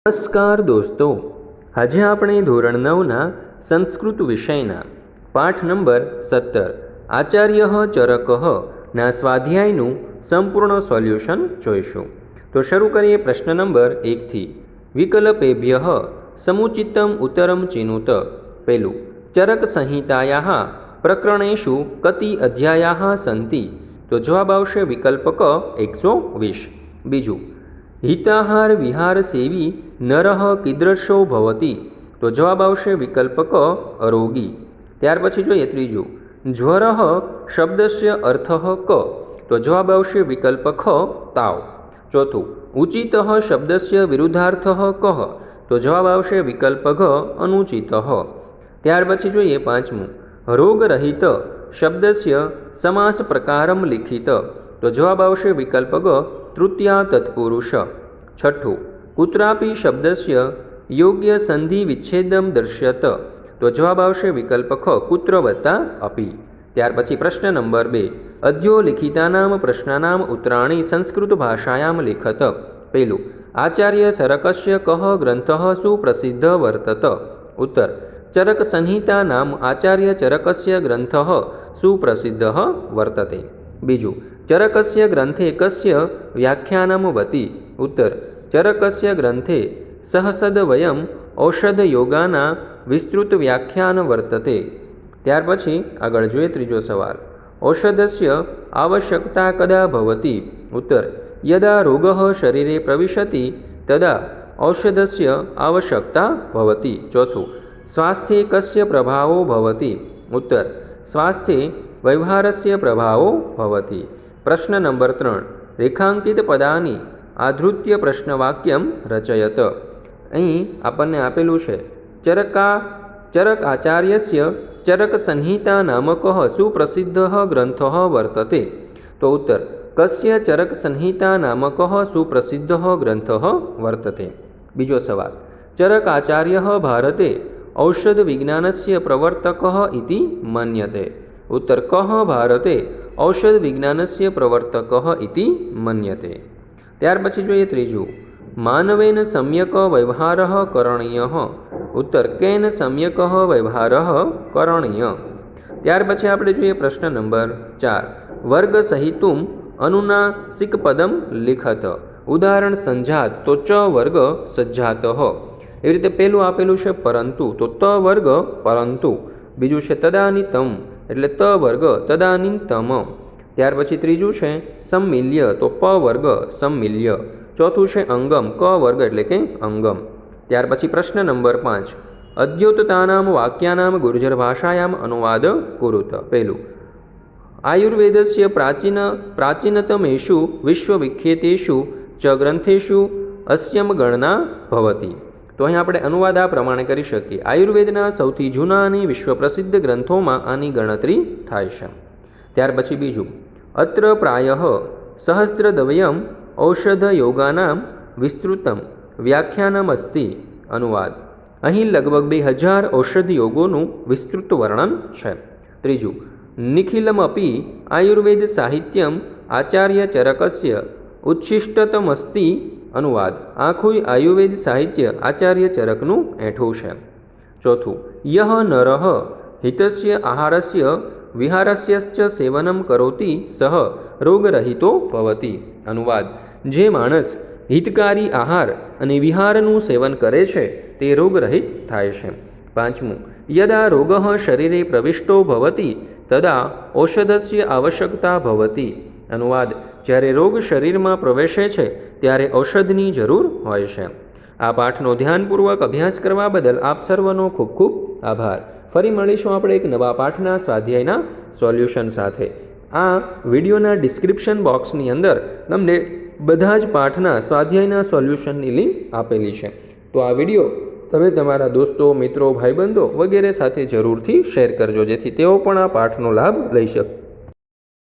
નમસ્કાર દોસ્તો, આજે આપણે ધોરણ 9ના સંસ્કૃત વિષયના પાઠ નંબર 17 આચાર્ય ચરકના સ્વાધ્યાયનું સંપૂર્ણ સોલ્યુશન જોઈશું. તો શરૂ કરીએ પ્રશ્ન નંબર 1થી. વિકલ્પેભ્ય સમુચિતમ ઉત્તરમ ચિનુત. પહેલું, ચરક સંહિતાયા પ્રકરણેષુ કતિ અધ્યાયા સંતિ? તો જવાબ આવશે વિકલ્પ ક 120. બીજું, હિતાહાર વિહાર સેવી નરહ કીદૃશો ભવતી? તો જવાબ આવશે વિકલ્પ ક અરોગી. ત્યાર પછી જોઈએ ત્રીજું, જ્વરઃ શબ્દસ્ય અર્થ ક? તો જવાબ આવશે વિકલ્પ ખ તાવ. ચોથું, ઉચિતઃ શબ્દસ્ય વિરુદ્ધાર્થ કહ? તો જવાબ આવશે વિકલ્પ ઘ અનુચિતઃ. ત્યાર પછી જોઈએ પાંચમું, રોગરહિત શબ્દસ્ય સમાસ પ્રકારમ લિખિત? તો જવાબ આવશે વિકલ્પ ગ તૃતીયા તત્પુરુષ. છઠ્ઠું, કુત્રાપી શબ્દસ્ય યોગ્ય સંધિ વિચ્છેદમ દર્શ્યત? તો જવાબ આવશે વિકલ્પ ખ કુત્ર વત્તા અપી. ત્યાર પછી પ્રશ્ન નંબર 2, અદ્યો લિખિતાનામ પ્રશ્નાનામ ઉત્તરાણી સંસ્કૃત ભાષાયામ લિખત. પહેલું, આચાર્ય ચરકસ્ય કહ ગ્રંથ સુપ્રસિદ્ધ વર્તત? ઉત્તર, ચરક સંહિતા નામ આચાર્ય ચરકસ્ય ગ્રંથ સુપ્રસિદ્ધ વર્તતે. બીજું, ચરકસ્ય ગ્રંથે કસ્ય વ્યાખ્યાનમ વતી? ઉત્તર, ચરકસ્ય ગ્રંથે સહસદવયમ ઔષધયોગાના વિસ્તૃત વ્યાખ્યાન વર્તતે. ત્યાર પછી આગળ જોઈએ ત્રીજો સવાલ, ઔષધસ્ય આવશ્યકતા કદા ભવતી? ઉત્તર, યદા રોગઃ શરીરે પ્રવિશતિ તદા ઔષધસ્ય આવશ્યકતા ભવતી. ચોથું, સ્વાસ્થ્યે કસ્ય પ્રભાવો ભવતી? ઉત્તર, સ્વાસ્થ્યે વ્યવહારસ્ય પ્રભાવો ભવતી. પ્રશ્ન નંબર 3, રેખાંકિત પદાની આધૃત્ય પ્રશ્નવાક્યમ રચયત. અહીં આપણને આપેલું છે ચરક આચાર્યસ્ય ચરક સંહિતા નામક સુપ્રસિદ્ધ ગ્રંથ વર્તતે. તો ઉત્તર, કસ્ય ચરક સંહિતા નામક સુપ્રસિદ્ધ ગ્રંથ વર્તતે. બીજો સવાલ, ચરક આચાર્ય ભારતે ઔષધ વિજ્ઞાનસ્ય પ્રવર્તક ઇતિ મન્યતે? ઉત્તર, કહ ભારતે ઔષધ વિજ્ઞાનસ્ય પ્રવર્તક ઇતિ મન્યતે. ત્યાર પછી જોઈએ ત્રીજું, માનવેન સમ્યક વ્યવહાર કરણીય? ઉત્તર, કેન સમ્યક વ્યવહાર કરણીય. ત્યાર પછી આપણે જોઈએ પ્રશ્ન નંબર 4, વર્ગ સહિતુમ અનુનાસિક પદમ લિખત? ઉદાહરણ સંજાત તો ચ વર્ગ સજ્જાત. એવી રીતે પહેલું આપેલું છે પરંતુ, તો ત વર્ગ પરંતુ. બીજું છે તદાનિતમ એટલે ત વર્ગ તદાનિતમ. ત્યાર પછી ત્રીજું છે સમ્મિલ્ય તો પ વર્ગ સમ્મિલ્ય. ચોથું છે અંગમ, ક વર્ગ એટલે કે અંગમ. ત્યાર પછી પ્રશ્ન નંબર 5, અદ્યોતતાનામ વાક્યાનામ ગુર્જર ભાષાયામ અનુવાદ કુરુત. પહેલું, આયુર્વેદસ્ય પ્રાચીનતમેષુ વિશ્વવિખ્યાતેષુ ચ ગ્રંથેષુ અસ્યમ ગણના ભવતી? તો અહીં આપણે અનુવાદ આ પ્રમાણે કરી શકીએ, આયુર્વેદના સૌથી જૂના અને વિશ્વ પ્રસિદ્ધ ગ્રંથોમાં આની ગણતરી થાય છે. ત્યાર પછી બીજું, અત્ર પ્રાયઃ સહસ્ત્રદ્વયમ ઔષધયોગાનામ વિસ્તૃતમ વ્યાખ્યાનમ અસ્તિ? અનુવાદ, અહીં લગભગ 2000 ઔષધયોગોનું વિસ્તૃત વર્ણન છે. ત્રીજું, નિખિલમપી આયુર્વેદ સાહિત્યમ આચાર્ય ચરકસ્ય ઉચ્છિષ્ટતમસ્તિ? અનુવાદ, આખું આયુર્વેદ સાહિત્ય આચાર્ય ચરકનું એઠું છે. ચોથું, યહ નરઃ હિતસ્ય આહારસ્ય વિહારસ્ય સેવનમ કરોતિ સહ રોગરહિતો ભવતી? અનુવાદ, જે માણસ હિતકારી આહાર અને વિહારનું સેવન કરે છે તે રોગરહિત થાય છે. પાંચમું, યદા રોગઃ શરીરે પ્રવિષ્ટો ભવતી તદા ઔષધસ્ય આવશ્યકતા ભવતી? અનુવાદ, જ્યારે રોગ શરીરમાં પ્રવેશે છે ત્યારે ઔષધની જરૂર હોય છે. આ પાઠનો ધ્યાનપૂર્વક અભ્યાસ કરવા બદલ આપ સર્વનો ખૂબ ખૂબ આભાર. ફરી મળીશું આપણે એક નવા પાઠના સ્વાધ્યાયના સોલ્યુશન સાથે. આ વિડીયોના ડિસ્ક્રિપ્શન બોક્સની અંદર તમને બધા જ પાઠના સ્વાધ્યાયના સોલ્યુશનની લિંક આપેલી છે. તો આ વિડીયો તમે તમારા દોસ્તો, મિત્રો, ભાઈબંધો વગેરે સાથે જરૂરથી શેર કરજો, જેથી તેઓ પણ આ પાઠનો લાભ લઈ શકે.